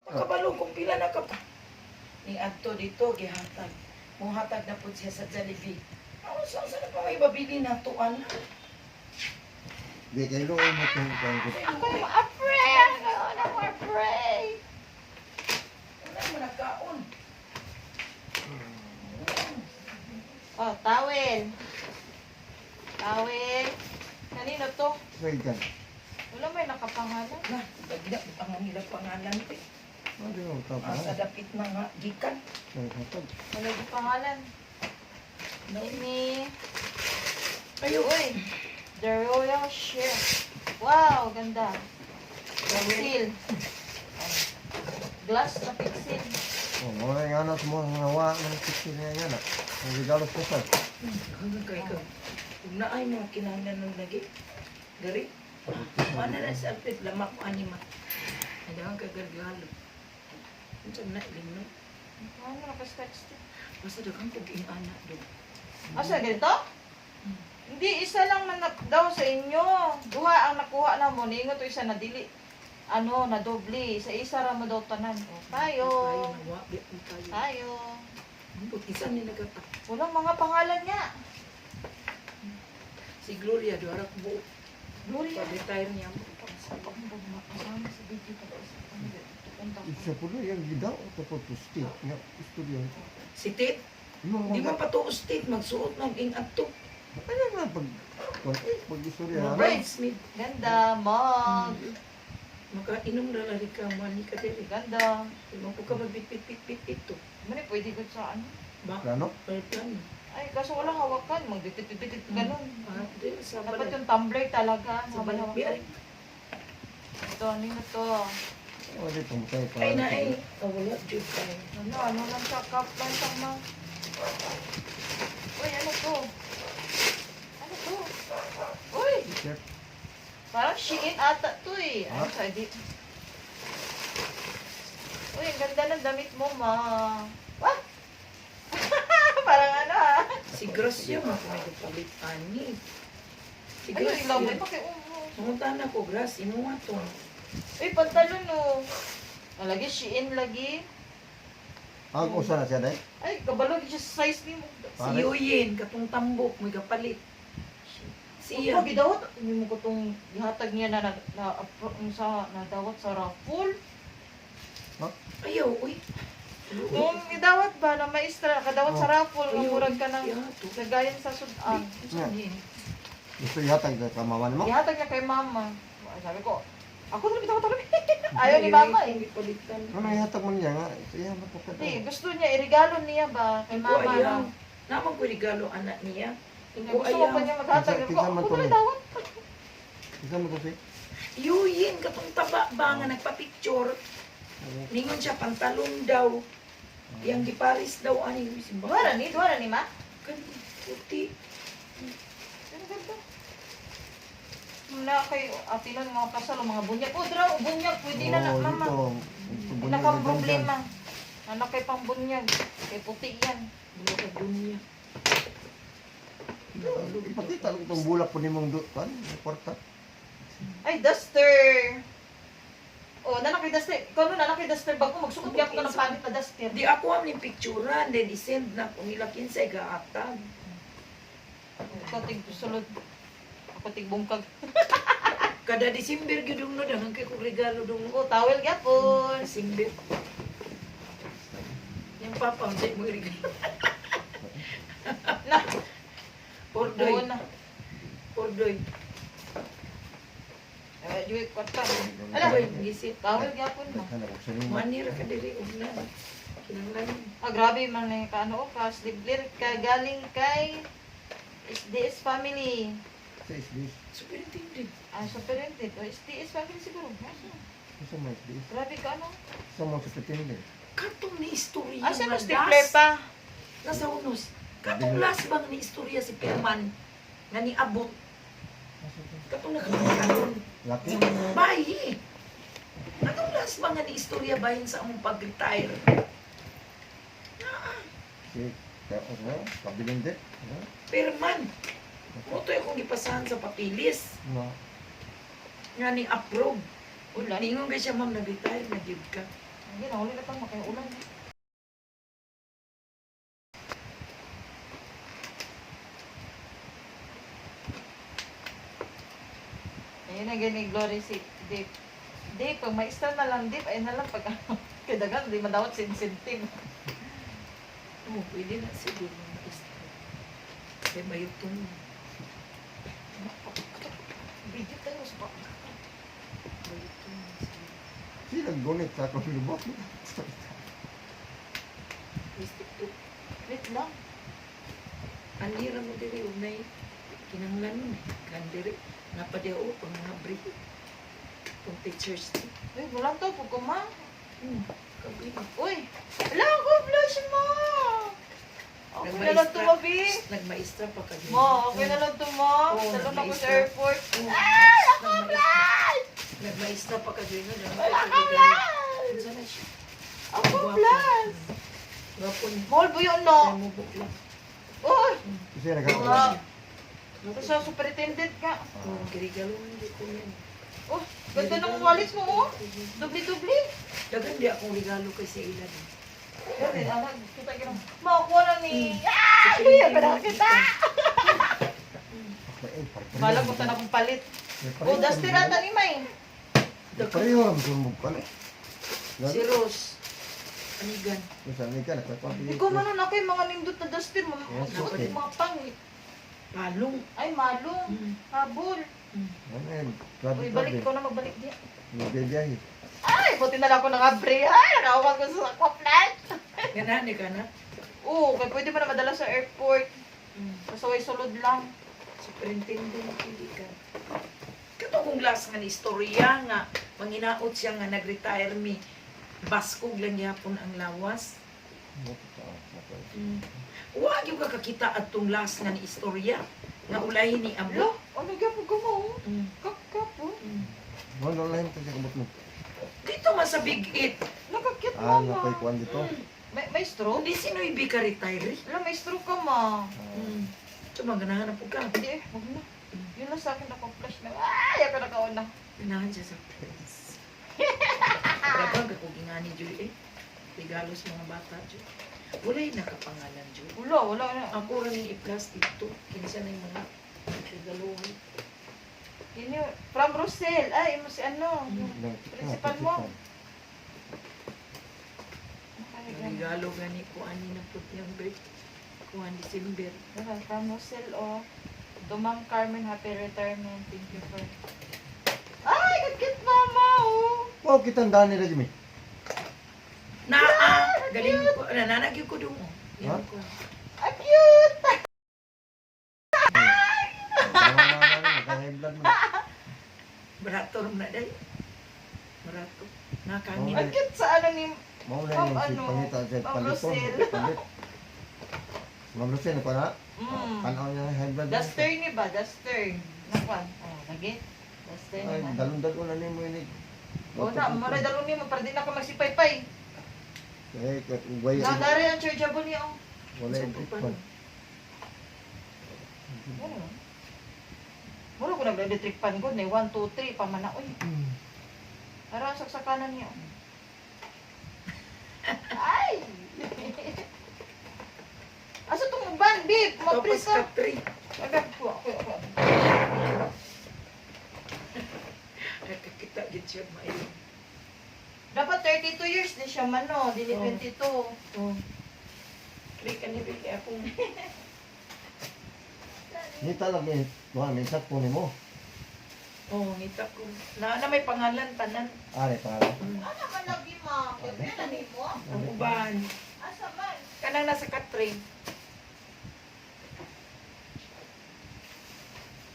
Makabalo kung pila na ka pa. Ning adto dito gihatag. Muhatag na pud siya sa Jollibee. Ano sa na pa may babili na tuan? Di kayo mo itong ko. Ako yung ma-afraid. Ano mo afraid? Wala mo nagkaon. Oh, towel. Towel. Kanino to? Kaya dyan. Wala may nakapangalan. Na, dagdag ang nila pangalan ko. Ano yung tao pa? Sa dapit na nga gikan. Wala yung pangalan. Ini. Ayo. Uy. The Royal Chef. Wow, ganda. Pixel. Glass na pixel. Oh, mga yung anak mo, nawa ng picture niya yan. Ang regalo special. Hanggang kay ka. Kung naay mo kinahanglan ng lagi. Gari. Ano na sa alpit lamak ko anima. Ada ka gargalo. Unsa na ilim no? Ano, naka-scratch din. Basta daghang kog ing anak do. Asa, ganito? Hindi, isa lang man daw sa inyo. Duha ang nakuha na mo. Ningo to isa na dili. Ano, na doble. Sa isa ra mo daw tanan. O, tayo. Nawa bi ang tayo. Tayo. Ambot isa ni nagata. Walang mga pangalan niya. Si Gloria do arak buo. Gloria. Pa-retire niya mo. Kasama sa video ka daw. Isa po doon yung gidaw. Tapos to state. Nga, studio. Si Tit, di man patuos Tit magsuot ng ing ato. Ano nga pag-istorya? Mga Ano? bridesmaid. Ganda, mug. Makainom na lari ka mani ka diri. Ganda. Ibang ko ka magbit-bit-bit ito. Mani, pwede ko sa ano. Ba? Ano? Plan. Ay, kaso walang hawakan. Magdipit-dipit ganun. Dili sa Dapat balay. yung tumbler talaga. Sa Habang balay. hawakan. Ito, ano yun ito? Oh, di pumatay pa. Ay na ay. Wala, Diyos ay. Ano lang siya, cup lang siya, ma. Uy, ano to? Ano to? Uy, Chef. parang Shein ata to eh. Ano Ha? sa edit? Uy, ang ganda ng damit mo, ma. What? Parang ano ah. Si Gracia mo kung may kapalit ani. Si Ay, ilaw mo. Gracia. Pakiumo. Pumunta na ko, Gracia. Imo nga to. Uy, pantalon oh. Lagi Shein lagi. Ang usa na siya dahil? Ay, kabalo siya sa size ni mo. Si Pare. Yuyin, katong tambok, may kapalit. Siya. Siya. Gidawat, hindi mo ko itong ihatag niya sa nadawat sa raffle. Ayaw, uy. Kung idawat ba na maestra, kadawat sa raffle, Ayaw, mamurag ka ng ayaw, to. lagayan sa sudan. Gusto ihatag ka mama mo? Ihatag niya kay mama. Ay, sabi ko, ako na bitaw talaga. Ayaw ni mama eh. Palitan. Ano ihatag mo niya nga? Iya na po ka Hindi, gusto niya, irigalo niya ba kay Ko mama ayaw. na. Naman ko regalo anak niya. Ko Gusto ko pa ayaw. niya maghatag. Kisa- Ako, kisa man ako to, na eh. dawat. Isa mo to si? Yuyin, katong taba ba nga nagpa-picture. Ningon siya, pantalon daw. Yang giparis daw, ani. Duwara ni ma. Kan, puti. Pero ganda. Mula kay atilan mga kasal, mga bunyag. O, draw, bunyag, pwede na na, mama. Wala kang problema. Anak kay pang bunyag. Kay puti yan. Mga kadunya. Pati talong itong bulak po ni mong kan? Porta. Ay, duster! O, nanak kay duster. Ikaw no, nanak kay duster. Bago magsukot niya ako ng pangit na duster. Di ako ang ni picturean, then isend na kung nila kinsay gaatag. Ikaw tig sulod. Ako tig bungkag. Kada December gyud no daghang kay kong regalo dong O, towel gyapon. December. Yung papa ang mo regalo. Na, Pordoy. doon na. Pordoy. Juwit kwarta. Ala Ala, ba yung gisip? towel gyapon mo. Hanap ko sa inyo. Manira ka diri una. Kinanglan. Ah, grabe man na kaano ka. Sliblir ka galing kay SDS family. Sa isdis. Superintendent. Ah, superintendent. O, SDS family siguro. Asa? Isa mo isdis. Grabe ka ano? Isa mo sa petinde. Katong ni istorya Asa nga mo stapler das. pa? Nasa unos. Katong last bang ni istorya si Perman nga ni abot. Katong nakakaroon. Laki? Bayi. Katong last bang nga ni istorya bahin sa among pag-retire. Si, ano? Kabilin din? Ano? Perman. Muto akong gipasahan sa papilis. No. Nga ni approve. Ulan. Ningon ka siya, ma'am, nag-retire, nag-give ka. Hindi, nahuli na pang makaiulan. Ayun na gani, Glory si Dip. Dip, pag maista na lang, Dip, ayun na lang pag ano. Kaya dagan, di madawat sensitive. Oo, pwede na siguro mag-extra. Kaya mayutong. Video tayo sa baka. Mayutong na siguro. Sila gunit sa akong lubot. Mistik to. Wait lang. Ang hira mo diri, unay. Kinanglan mo eh. Kandiri. Napadiya o, pang mga brief. Kung teachers to. Uy, wala to, pagkuma. Kabili. Uy, wala ko, flash mo. Okay na lang tumabi. Nagmaestra pa ka din. Mo, okay na lang tumabi. Oo, Talon ako sa nagmaestra. airport. Oo. Ako, flash! Nagmaestra pa ka din. Wala ka, flash! Ano na siya? Ako, flash! Gwapo niya. Mahal ba yun, no? Kaya mo bukla. Uy, Kasi Wala. nagkakaroon. ito sa superintendent ka. Oo, kirigalo mo hindi ko yan. Oh, ganda ng walis mo, oh. Dubli-dubli. Dagan di akong regalo kay sa ilan. Dali, anak, kita ka lang. Makuha na ni... Ah! Kuya, pa na kita! Kala ko na akong palit. Oh, duster ata ni May. Pareho lang kung magpalit. Si Rose. Anigan. Minsan ni ka, nagpapapili. Ikaw man nun ako yung mga nindot na duster. Yes, Suot okay. yung mga pangit. Palong. Ay, malong. Habol. Ano yun? Uy, balik ko na magbalik diya. Nagbibiyahe. Ay, buti na lang ako nakabre. Ay, nakawag ko sa aquaplant. Ganani ka na. Oo, kaya pwede mo na madala sa airport. Kasaway sulod lang. Superintendent hindi ka. Kato kong last nga ni istorya nga. Manginaot siya nga nag-retire mi. Baskog lang yapon ang lawas. Huwag yung kakakita at tong last nga ni istorya. Nga ulahin ni Lo, Abo. ano gapo ka mo? Mm. Kakapo. Wala lang kasi kabot mo. Dito man sa Big 8. Nakakit Ah, mo, napay ma. kuwan dito. May stroke? Hindi sino ibi ka retire. Wala, may stroke ka, ma. Tuma, ganahan na po ka. Hindi, wag na. Yun lang sa akin ako-flash na. Ay, ako nakauna. Ganahan siya sa face. Parabang ako gingani, Joy eh. Regalos mga bata, Joy. Wala yung nakapangalan, Joy. Wala na. Ako rin yung i-plastic to. Kinsa na yung mga regaluhan. Yun yun. From Rosel. Ay, mo si ano. Principal mo. Regalo gani ko ani na po yung birth. Kuhan December. From Rosel, oh. Dumang Carmen, happy retirement. Thank you for... Ay, kagkit mama, oh. Wow, kitang daan nila, Jimmy. Galing ko. Nananagyo ko doon. Ha? Yan ko. Ah, cute! Nakahiblad mo. Barator na day. Barato. Nakangin. Oh, Ang cute sa ano ni... Mau na yung si Ano? Pangita sa Ma'am paliton. Rosel. Palit. Ma'am Rosel, ako na? Mm. Panaw niya high blood. Duster ni ba? Duster. Nakwan. Oh, lagi. Duster Ay, ni ba? dalon-dalon na niyo mo yun. Oo na, maray dalo ni mo para di na ka magsipay-pay. Eh, way. Nadari ang chargeable niya, oh. Wala yung ikon. Ano? Mura ko nag-electric pan ko, 1, 2, 3, pamana, uy. Para ang saksakanan niya. oh. Ay! Asa itong ban, babe? Tapos Mag-press ka. Katri. Agad ko, ako. Nakakita gid siya maayo. Dapat 32 years din siya man, no? Dili Oo. 22. Oh. Kaya kanina akong Nita lang eh. Tuhan, minsan po ni mo. ngita ko. Na may pangalan tanan. Ari, pangalan. Ano man lagi, ma? Kaya na ni mo? Ang uban. Asa man? Kanang nasa Katri.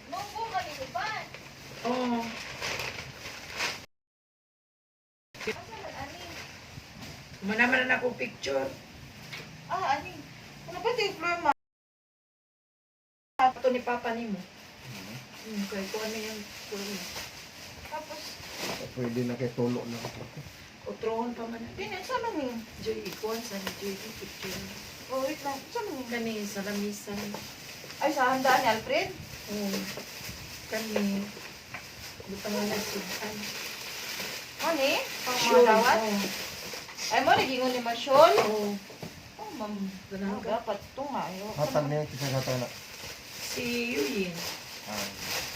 Nunggo man ni ban. Oh. Asa man, ani? Manaman na ako picture. Ah, ani? Ano ba ito yung floor, ma? Ito ni Papa ni mo. Kaya ko ano yung floor. Tapos, Pwede na kay tulo na. Utrohon pa man. din, sa man ni? Joy, ikuan sa ni Joy yung picture. Oh, wait lang. Sa man ni? Kani sa lamisan. Ay, sa handaan ni Alfred? Oh. Kani. Butang na sudan. Ani? Pang mga Sure. dawat? Oh. Ay mo, nagingon ni Masyol. Oo. Oh, ma'am. Ganun Oh, ka. dapat ito nga. Ayaw. Hatag niya kisa sa tayo na. Si Yuyin. Ah.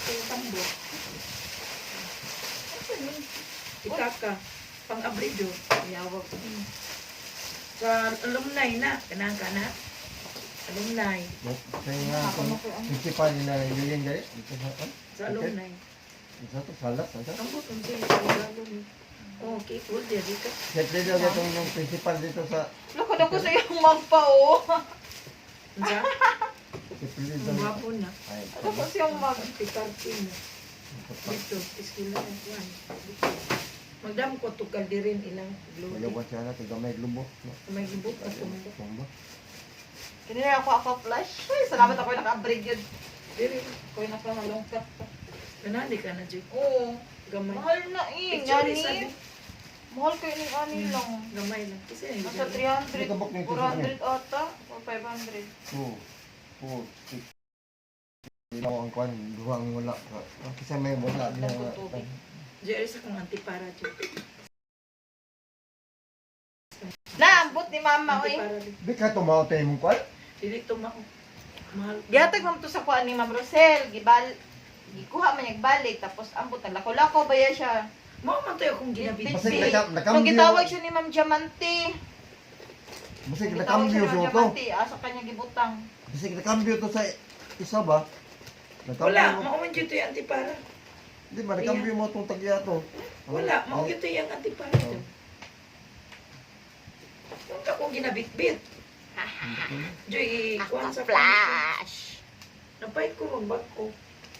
Si Tambo. Itaka. Pang-abrido. Yawag. Sa alumni na. Kanang ka na. Alumni. Kaya nga, Ako na ko, ano? principal nila yung gari. Dito sa, Sa alumni. Isa to, salas. Isa. Tambo kung sino sa alumni. Okay, cool. Diyari ka. Siyempre daw itong yung principal dito sa... Lakad ako sa iyong magpa, oh. Sa? Siyempre dito. Ang gwapo na. Ay, Ako sa iyong mag... Pikarti na. Dito. Iskila na. Juan. Magdam ko tukal di rin ilang glory. Magawa siya na, tigamay lubo. May gibok at tumbo. Tumba. Kanina ako flash. Ay, salamat ako yung naka-upgrade yun. Diri. Ako yung naka-malungkat pa. Kanali ka na, Jay. Oo. Gamay. Mahal na eh. Picture Yani. sabi. Mahal kayo ni ani lang. Gamay lang. Kasi ay Nasa gamay. 300, Nakabok na ito sa 400 ata, o 500. 2, 4, 6. Ilaw ang kwan, duhang wala. Kasi may wala niya. Nagtutubig. Jay, isa kong antipara, Jay. Naambot ni mama, oy. Antipara, Jay. Di ka tumaw tayo mong kwan? Dili tumao. Mahal. Gihatag mo to sa kuan ni Ma'am Rosel, gikuha man yung balik, tapos ambot na lako-lako ba yan siya? Mao man tayo kung ginabit. Basig Bitbit. nakambyo. Nung gitawag siya ni Ma'am Diamante. Basig Nung gitawag nakambyo siya ni siya Ma'am to. Diamante, asa kanya gibutang. Basig nakambyo to sa isa ba? Wala, Nakambyo mo. mao man dito yung antipara. Di ba, nakambyo mo itong tagya to. Wala, mao dito yung antipara. Oh. Nung ka kung ginabit-bit. Joy, kuhan sa Flash! Napahit ko ron bag ko.